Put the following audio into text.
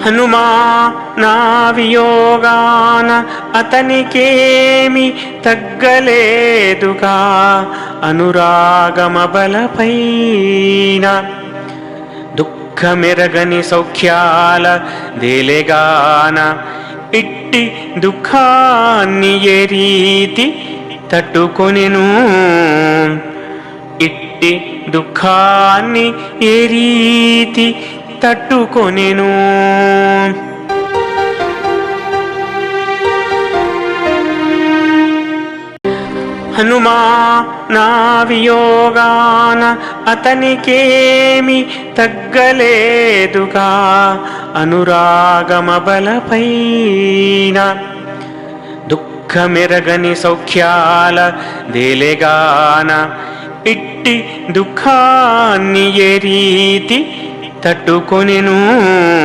హనుమా నా వియోగాన అతనికేమి తగ్గలేదుగా అనురాగమ బలపైన దుఃఖమెరగని సౌఖ్యాల దేలెగాన ఇట్టి దుఃఖాన్ని ఏ రీతి తట్టుకొనెను ఇట్టి దుఃఖాన్ని ఏ రీతి తట్టుకొనెను హనుమా నా వియోగాన అతనికేమి తగ్గలేదుగా అనురాగమ బలపైన దుఃఖమెరగని సౌఖ్యాల దేలెగాన ఇట్టి దుఃఖాన్ని ఏ రీతి తట్టుకొనెను